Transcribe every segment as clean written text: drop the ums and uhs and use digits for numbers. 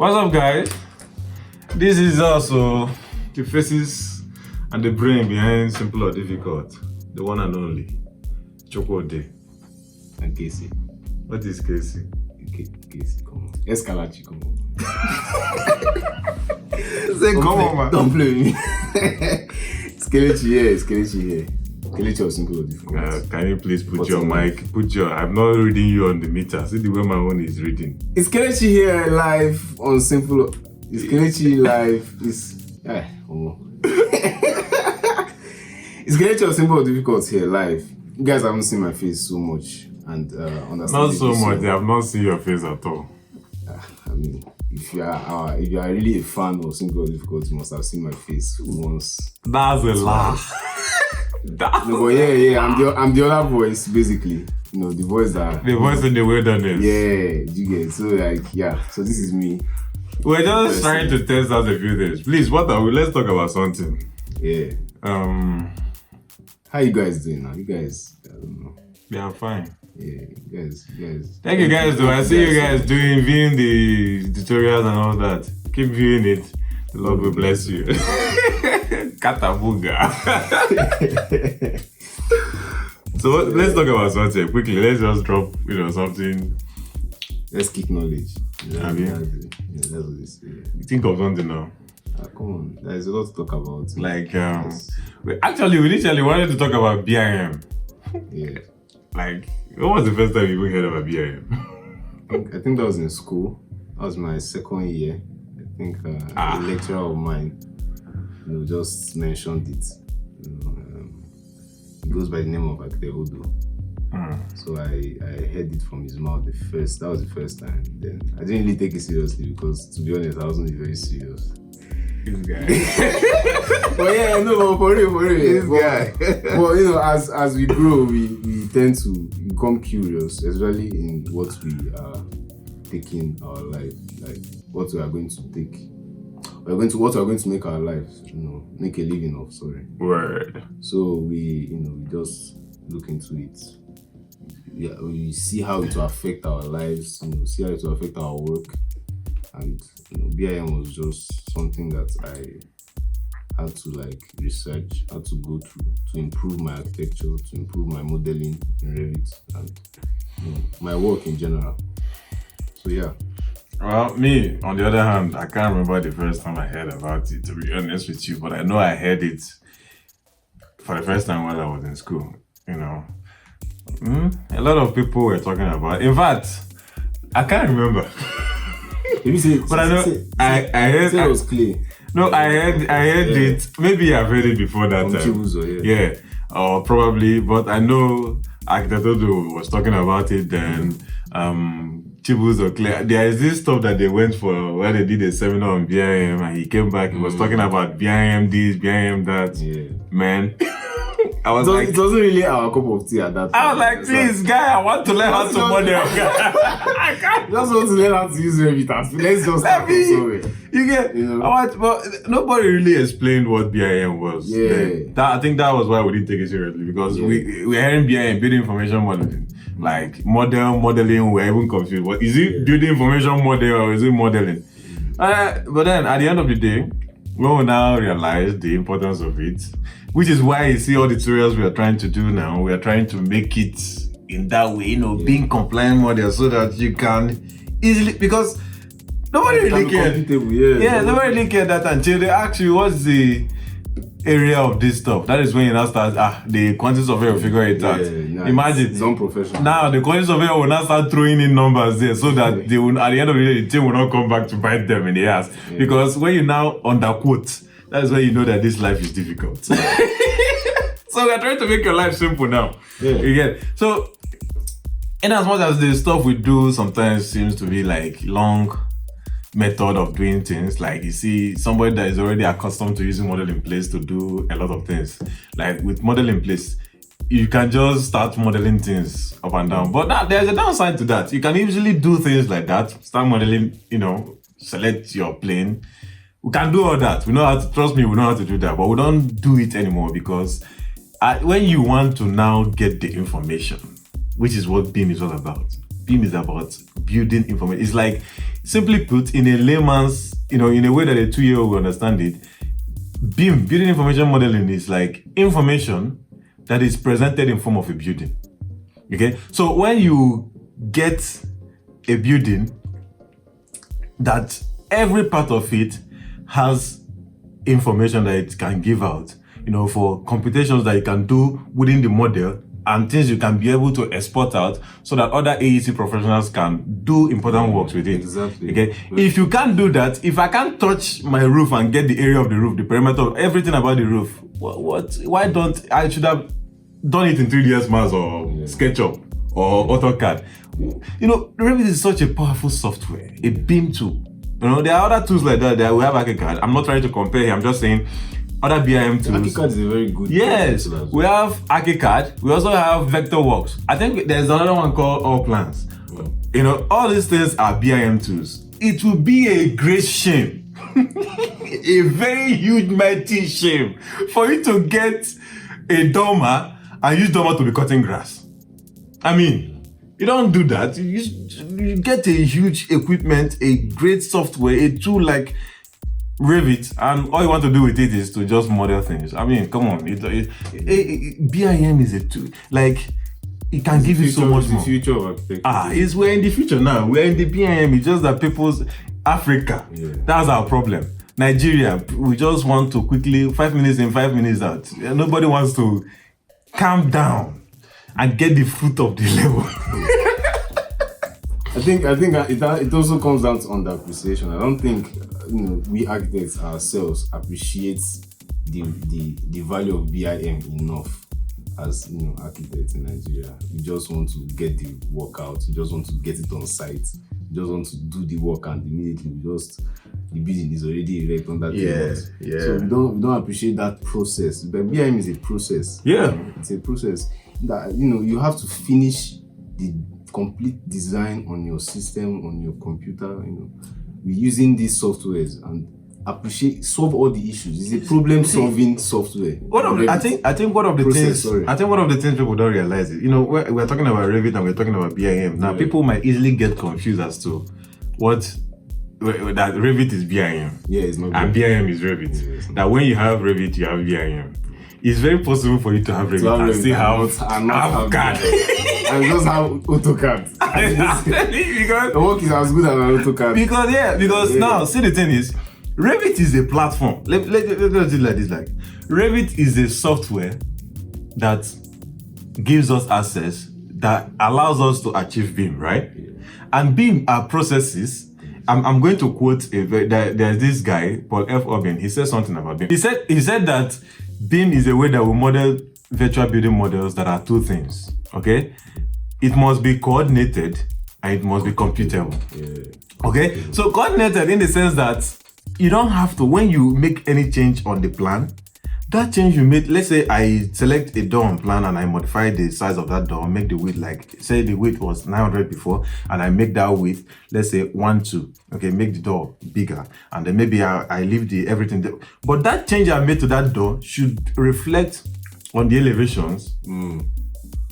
What's up, guys? This is also the faces and the brain behind Simple or Difficult. The one and only Chokwode and Casey. What is Casey? Casey, come on. Escalachi, come on. Say, come on, man. Don't play me. Skelechi here. Skelechi of Simple or Difficult. Can you please put your mic? I'm not reading you on the meter. See the way my own is reading. Is Skelechi here live on Simple? Is Skelechi live? Is Skelechi of Simple or Difficult here live? You guys haven't seen my face so much and understand. Not so much. I have not seen your face at all. I mean, if you are really a fan of Simple or Difficult, you must have seen my face once. That's a lie. No, but yeah, I'm the other voice basically. You know, the voice that the voice in the wilderness. Yeah, you get so so this is me. We're just trying to test out a few things. Please, what are we? Let's talk about something. Yeah. How you guys doing now? You guys, I don't know. Yeah, I'm fine. Yeah, you guys. Thank you guys, though. I see you guys viewing the tutorials and all that. Keep viewing it. The Lord will bless you. Katabuga. So let's talk about something quickly. Let's just drop, something. Let's kick knowledge. Have you? That's what this is. You think of something now? Come on, there's a lot to talk about. Like, we initially wanted to talk about BIM. Yeah. Like, when was the first time you even heard about BIM? I think that was in school. That was my second year. I think a lecturer of mine, just mentioned it. It goes by the name of Odo. So I heard it from his mouth that was the first time. Then I didn't really take it seriously because, to be honest, I wasn't very serious. This guy. But yeah, no, for real. This guy. Well, as we grow, we tend to become curious, especially in what we are taking our life, like what we are going to take. What we are going to make our lives, make a living of. Sorry. Word. So we just look into it. Yeah, we see how it will affect our lives. See how it will affect our work. And BIM was just something that I had to research, had to go through to improve my architecture, to improve my modeling in Revit, and my work in general. So yeah. Well, me, on the other hand, I can't remember the first time I heard about it, to be honest with you, but I know I heard it for the first time while I was in school. A lot of people were talking about it. In fact, I can't remember. But I know I heard it was clear. No, I heard it. Maybe I've heard it before that time. Chibuzo, yeah, or probably. But I know Akitatodo was talking about it then. Chibuzo clear. There is this stuff that they went for where they did a seminar on BIM, and he came back. He was talking about BIM this, BIM that. Yeah, man. It wasn't really our cup of tea at that time. I was like, please, guy, I want to learn how to model. I just want to learn how to use Revit. Let's just start from somewhere. You get, but nobody really explained what BIM was. Yeah. I think that was why we didn't take it seriously, because we're hearing BIM, building information modeling. Like modeling, we're even confused. What is it? Building information model or is it modeling? But then at the end of the day, we will now realize the importance of it, which is why you see all the tutorials we are trying to do now. We are trying to make it in that way, being compliant model, so that you can easily, because nobody really cared. Nobody really cared that until they ask you what's the area of this stuff. That is when you now start, the quantity surveyor will figure it out. Nice. Imagine. It's unprofessional. Now the quantity surveyor will now start throwing in numbers there, so that they will, at the end of the day, the team will not come back to bite them in the ass. Yeah. Because when you now underquote, that is when you know that this life is difficult. So we are trying to make your life simple now. Yeah. You get? So, in as much as the stuff we do sometimes seems to be like long method of doing things, like you see somebody that is already accustomed to using model in place to do a lot of things. Like with model in place, you can just start modeling things up and down. But now there's a downside to that. You can usually do things like that, start modeling, select your plane. We can do all that. We know how to, trust me, we know how to do that, but we don't do it anymore because when you want to now get the information, which is what BIM is all about, BIM is about building information. It's like, simply put, in a layman's, in a way that a 2-year-old will understand it, BIM, building information modeling, is like information that is presented in form of a building. Okay? So when you get a building that every part of it has information that it can give out, for computations that you can do within the model and things you can be able to export out so that other AEC professionals can do important works with it. Exactly. Okay. If you can't do that, if I can't touch my roof and get the area of the roof, the perimeter, everything about the roof, why don't I should have done it in 3ds Max or SketchUp or AutoCAD? Revit is such a powerful software, a BIM tool. There are other tools like that. We have AutoCAD. I'm not trying to compare here. I'm just saying other BIM tools. AutoCAD is a very good. Yes, we have AutoCAD. We also have Vectorworks. I think there's another one called All Plans. All these things are BIM tools. It would be a great shame, a very huge, mighty shame, for you to get a dormer and use dormer to be cutting grass. I mean, you don't do that. You get a huge equipment, a great software, a tool like Revit, and all you want to do with it is to just model things. I mean, come on. BIM is a tool. Like, it can give you so much more. The future of architecture. We're in the future now. We're in the BIM. It's just that people's Africa. Yeah. That's our problem. Nigeria, we just want to quickly, 5 minutes in, 5 minutes out. Nobody wants to calm down and get the fruit of the labor. I think it also comes down to underappreciation. I don't think we architects ourselves appreciate the value of BIM enough as architects in Nigeria. We just want to get the work out. We just want to get it on site. We just want to do the work, and immediately the building is already erect on that. Yeah. So we don't appreciate that process. But BIM is a process. Yeah. It's a process that you have to finish the complete design on your system, on your computer. We're using these softwares and solve all the issues. It's a problem-solving software. I think one of the things people don't realize is, we're talking about Revit and we're talking about BIM. Now, people might easily get confused as to that Revit is BIM. Yeah, it's not. And BIM is Revit. Yeah, that when you have Revit, you have BIM. It's very possible for you to have Revit and still have CAD. And just have AutoCAD. Because the work is as good as an AutoCAD. Because now, see, the thing is, Revit is a platform. Let's do it like this. Like, Revit is a software that gives us access, that allows us to achieve BIM, right? Yeah. And BIM are processes. I'm going to quote there's this guy, Paul F. Obin. He said something about BIM. He said that BIM is a way that we model virtual building models that are two things. Okay, it must be coordinated and it must be computable. Yeah. Okay, so coordinated in the sense that you don't have to, when you make any change on the plan, that change you made, let's say I select a door on plan and I modify the size of that door, make the width, like say the width was 900 before, and I make that width, let's say 1.2. Okay, make the door bigger, and then maybe I leave everything there. But that change I made to that door should reflect on the elevations,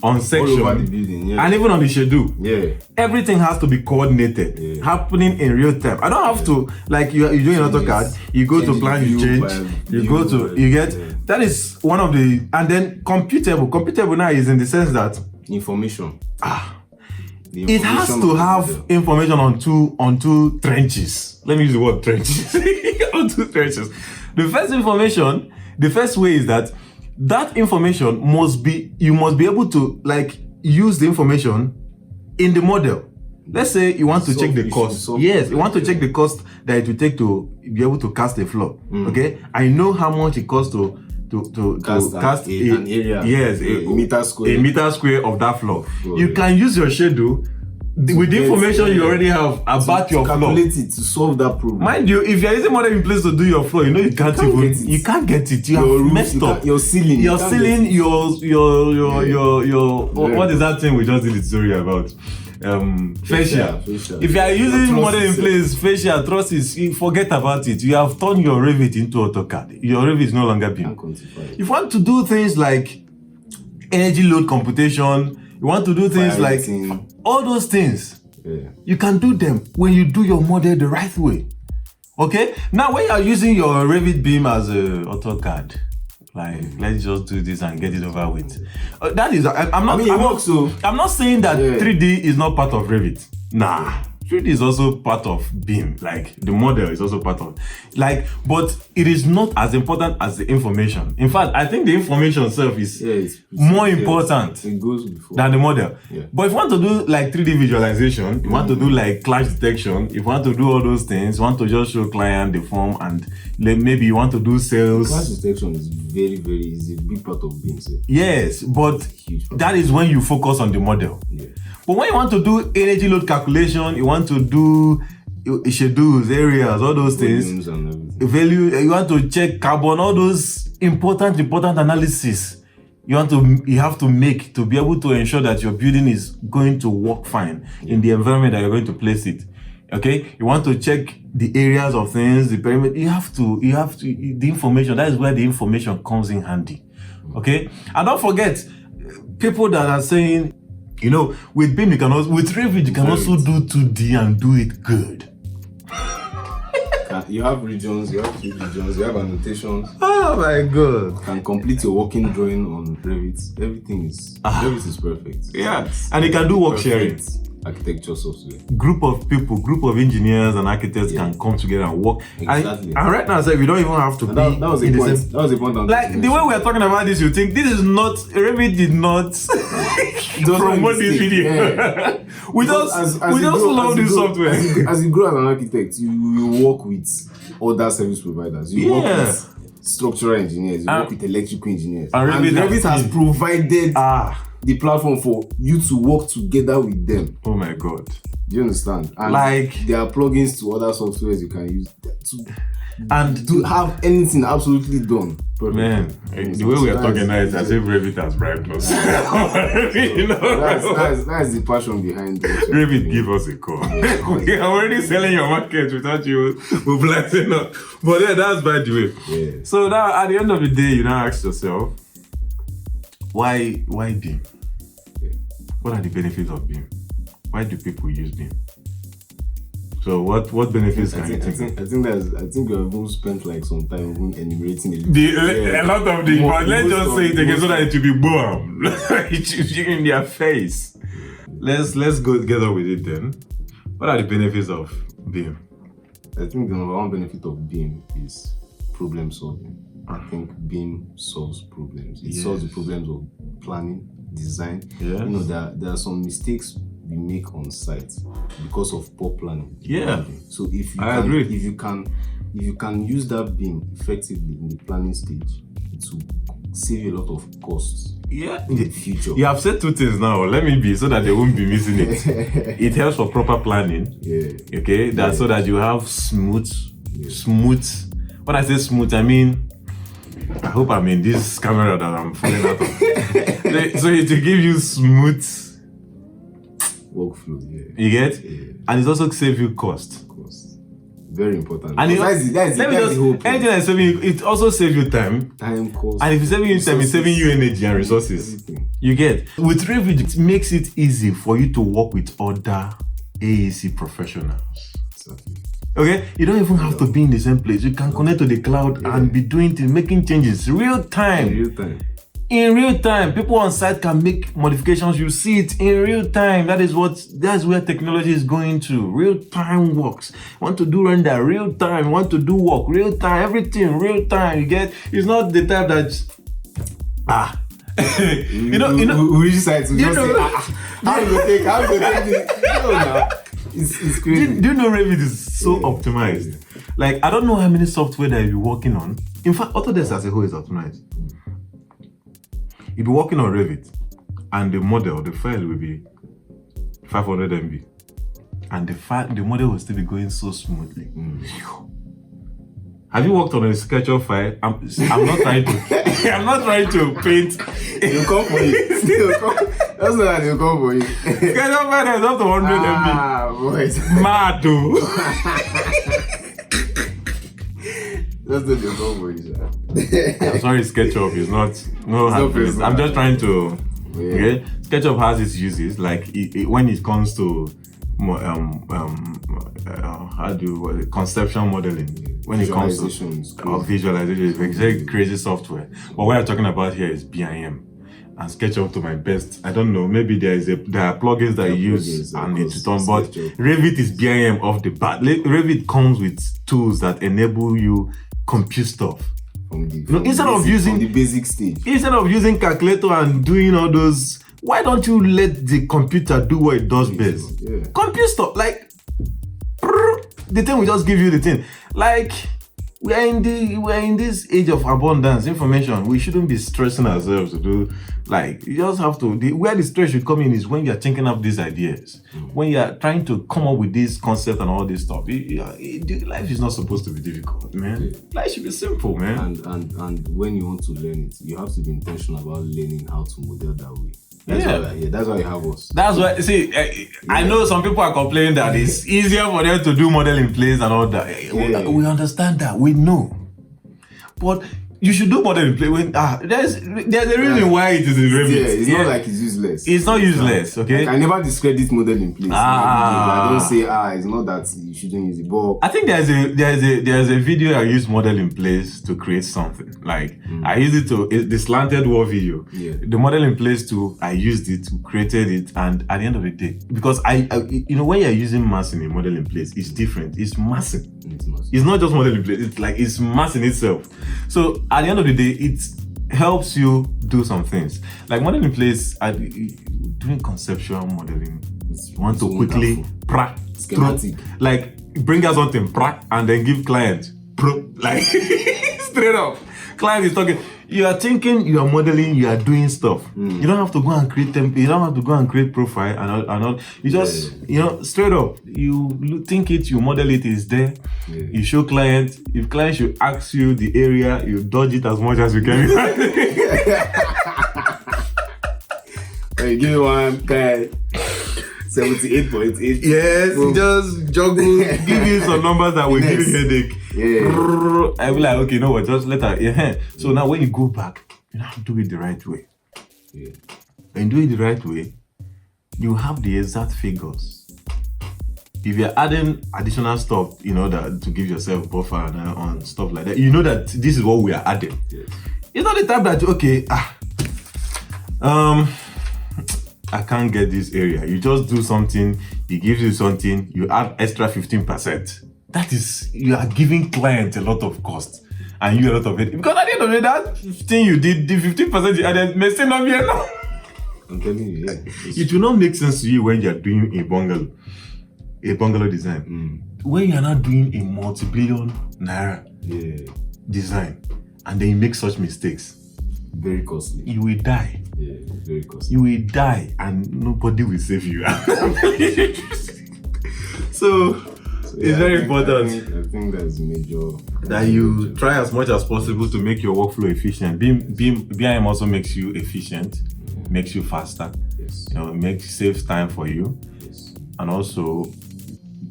on section, all over the building, and even on the schedule. Yeah, everything has to be coordinated, happening in real time. I don't have to, like you're doing AutoCAD, you go to plan, you change, you get. That is one of the, and then computable. Computable now is in the sense that information. It has to have information on two trenches. Let me use the word trenches. On two trenches. The first way is that information you must be able to use the information in the model. Let's say you want to check the cost. Yes, you want to check the cost that it will take to be able to cast a floor. Okay, I know how much it costs to cast an area. Yes, a meter square. A meter square of that floor. You can use your schedule with the information you already have about your floor. Calculate it to solve that problem. Mind you, if you're using model in place to do your floor, you can't get it. You have messed up. Your ceiling. Your what is that thing we just did a story about? Fascia. If you are using model in place, fascia, trusses, forget about it. You have turned your Revit into AutoCAD. Your Revit is no longer BIM. If you want to do things like energy load computation, You want to do things like all those things. Yeah. You can do them when you do your model the right way. Okay? Now, when you are using your Revit BIM as a AutoCAD, like, let's just do this and get it over with. That is, I'm not saying that 3D is not part of Revit. Nah. 3D is also part of BIM, like the model is also part of, like, but it is not as important as the information. In fact, I think the information itself is more important than the model. Yeah. But if you want to do like 3D visualization, you want to do like clash detection, if you want to do all those things, you want to just show client the form, and maybe you want to do sales. Clash detection is very is a big part of BIM. Yes, but that is when you focus on the model. Yeah. But when you want to do energy load calculation, you want to do schedules, areas, all those things, value, you want to check carbon, all those important analysis you have to make to be able to ensure that your building is going to work fine in the environment that you're going to place it. Okay, you want to check the areas of things, the perimeter. You have to the information. That is where the information comes in handy. Okay, and don't forget people that are saying, you know, with BIM with Revit you can also do 2D and do it good. You have regions, you have 3 regions, you have annotations. Oh my god! You can complete your working drawing on Revit. Everything is Revit is perfect. Yeah, and you can do work sharing. Architecture software. Group of engineers and architects can come together and work. Exactly. And right now, we don't even have to be. That was the point. That was the point. Like the way we are talking about this, you think this is not Revit did not promote this video. Yeah. we just love this software. As you grow as an architect, you work with other service providers. You work with structural engineers. You work with electrical engineers. And Revit has provided the platform for you to work together with them. Oh my god. Do you understand? And like there are plugins to other softwares you can use to have anything absolutely done. Perfect. Man, the way we are talking now is as if Revit has bribed us. You know? That's the passion behind it. Revit, give us a call. We are already selling your market without you mobilizing us. But yeah, that's by the way. Yeah. So now at the end of the day, you now ask yourself, why BIM? Yeah. What are the benefits of BIM? Why do people use BIM? So what benefits can you think? I think we have both spent like some time enumerating a lot of the. But let's just say it again so that it will be boom. It's in their face. Let's go together with it then. What are the benefits of BIM? I think the number one benefit of BIM is problem solving. I think BIM solves problems. It solves the problems of planning, design. Yes. You know, there are some mistakes we make on site because of poor planning. Yeah. So if you can use that BIM effectively in the planning stage, it will save you a lot of costs. Yeah. In the future. You have said two things now. Let me be so that they won't be missing it. It helps for proper planning. Yeah. Okay. So that you have smooth. When I say smooth, I mean, I hope I'm in this camera that I'm falling out of. So it will give you smooth workflow. Yeah. You get? Yeah. And it also save you cost. Very important. And anything that's saving you, it also saves you time. Time, cost. And if it's saving you time, it's saving you energy and resources. Everything. You get? With Revit, it makes it easy for you to work with other AEC professionals. Exactly. Okay? You don't even have to be in the same place. You can connect to the cloud and be doing things, making changes real time. In real time. People on site can make modifications. You see it in real time. That's where technology is going to. Real time works. Want to do render real time. Want to do work real time. Everything real time. You get? It's not the type that you know. We decide to just say, how do you take it? No. It's crazy. Do you know Revit is so optimized? Yeah. Like, I don't know how many software that you're working on. In fact, Autodesk as a whole is optimized. You'll be working on Revit, and the file will be 500 MB, and the model will still be going so smoothly. Have you worked on a SketchUp file? I'm not trying to. I'm not trying to paint. They'll come for you. That's not how they'll come for you. SketchUp file is up to 100 MB. Boys. Mad though. That's not the come for you, sir. I'm sorry, SketchUp is not. No, I'm just trying to. Yeah. Okay. SketchUp has its uses, like when it comes to conceptual modeling. When it comes to visualization, it's very crazy software. But what I'm talking about here is BIM and SketchUp. To my best, I don't know. Maybe there are plugins that you use and it's done, but Revit is BIM off the bat. Revit comes with tools that enable you compute stuff. Instead of using the basic stage, instead of using calculator and doing all those, why don't you let the computer do what it does best? Yeah. Compute stuff, like the thing will just give you the thing. Like we're in this age of abundance information. We shouldn't be stressing ourselves to do. Like you just have to. Where the stress should come in is when you're thinking of these ideas, when you're trying to come up with this concept and all this stuff. Life is not supposed to be difficult, man. Yeah. Life should be simple, man. And when you want to learn it, you have to be intentional about learning how to model that way. That's why you have us. That's why. See, I know some people are complaining that it's easier for them to do model in place and all that. Yeah. We understand that. We know, but you should do model in place. When there's a reason why it is in Revit. Yeah, it's not like it's useless. It's not useless. Okay. Like, I never discredit model in place. I don't say it's not that you shouldn't use it. But I think there's a video I used model in place to create something. Like I used it to the slanted wall video. Yeah. The model in place too. I used it, created it, and at the end of the day, because I when you're using massing in model in place, it's different. It's massing. It's not just model in place. It's like it's massing itself. So at the end of the day, it helps you do some things. Like model in place, doing conceptual modeling, you want to quickly schematic, like bring out something and then give client like straight up. Client is talking. You are thinking, you are modeling, you are doing stuff. You don't have to go and create template. You don't have to go and create profile and all. You just, straight up. You think it, you model it, is there. Yeah. You show client. If client should ask you the area, you dodge it as much as you can. Hey, give me one guy. 78.8. Yes, just juggle, give you some numbers that will give you headache. Yeah. I'll be like, okay, you know what, just let her. Yeah. So now when you go back, you have to do it the right way. Yeah. When you do it the right way, you have the exact figures. If you're adding additional stuff, that to give yourself buffer and on stuff like that, you know that this is what we are adding. Yes. It's not the type that I can't get this area. You just do something, he gives you something, you add extra 15%. That is, you are giving clients a lot of cost and you a lot of it. Because at the end of the day, that thing you did, the 15% you added may still not be enough. I'm telling you, yeah. It will not make sense to you when you're doing a bungalow design. When you're not doing a multi-billion naira design and then you make such mistakes. Very costly. You will die. Yeah, very costly. You will die and nobody will save you. So it's very important. I think that's major. That you try as much as possible to make your workflow efficient. BIM also makes you efficient, makes you faster. Yes. Saves time for you. Yes. And also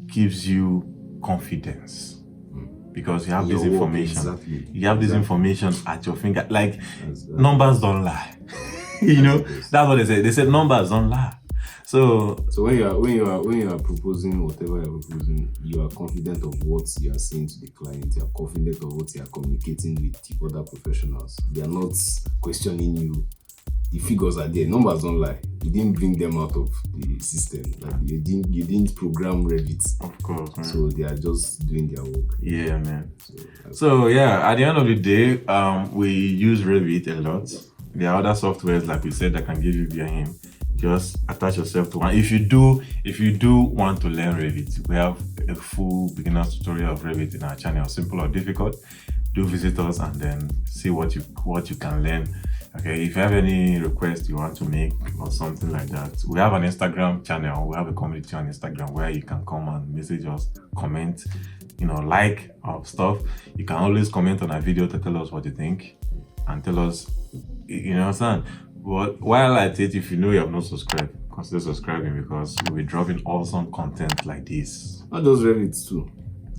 gives you confidence. Because you have this information. Exactly. You have this information at your finger. Like numbers don't lie. That's what they say. They said numbers don't lie. So when you are proposing whatever you're proposing, you are confident of what you are saying to the client. You are confident of what you are communicating with the other professionals. They are not questioning you. The figures are there. Numbers don't lie. You didn't bring them out of the system. Like you didn't program Revit. Of course, man. So they are just doing their work. Yeah, man. So at the end of the day, we use Revit a lot. There are other softwares, like we said, that can give you BIM. Just attach yourself to one. If you do want to learn Revit, we have a full beginner's tutorial of Revit in our channel, simple or difficult. Do visit us and then see what you can learn. Okay, if you have any request you want to make or something like that, we have an Instagram channel. We have a community on Instagram where you can come and message us, comment, like our stuff. You can always comment on our video to tell us what you think and tell us, understand. But while at it, if you know you have not subscribed, consider subscribing because we'll be dropping awesome content like this. Not just Revit too.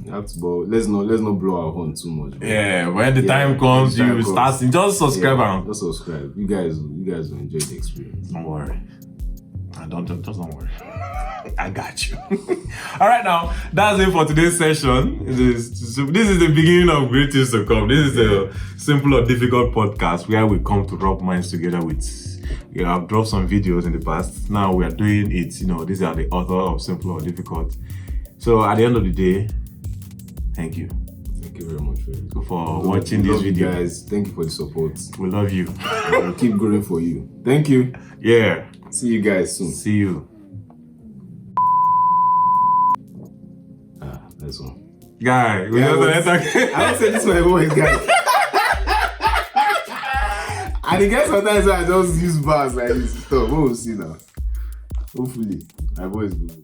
Let's not blow our horn too much. Yeah, when the time comes, you start. Just subscribe. Just subscribe. You guys will enjoy the experience. Don't worry. Just don't worry. I got you. All right, now that's it for today's session. This is the beginning of great things to come. This is a simple or difficult podcast where we come to rub minds together with. I've dropped some videos in the past. Now we are doing it. These are the author of simple or difficult. So at the end of the day, thank you. Thank you very much for watching this video, guys. Thank you for the support. We love you. We'll keep going for you. Thank you. Yeah. See you guys soon. See you. That's one. Guy, we I don't say this my voice, guys. And the guys sometimes I just use bars like this. So we'll see now. Hopefully, my voice is good.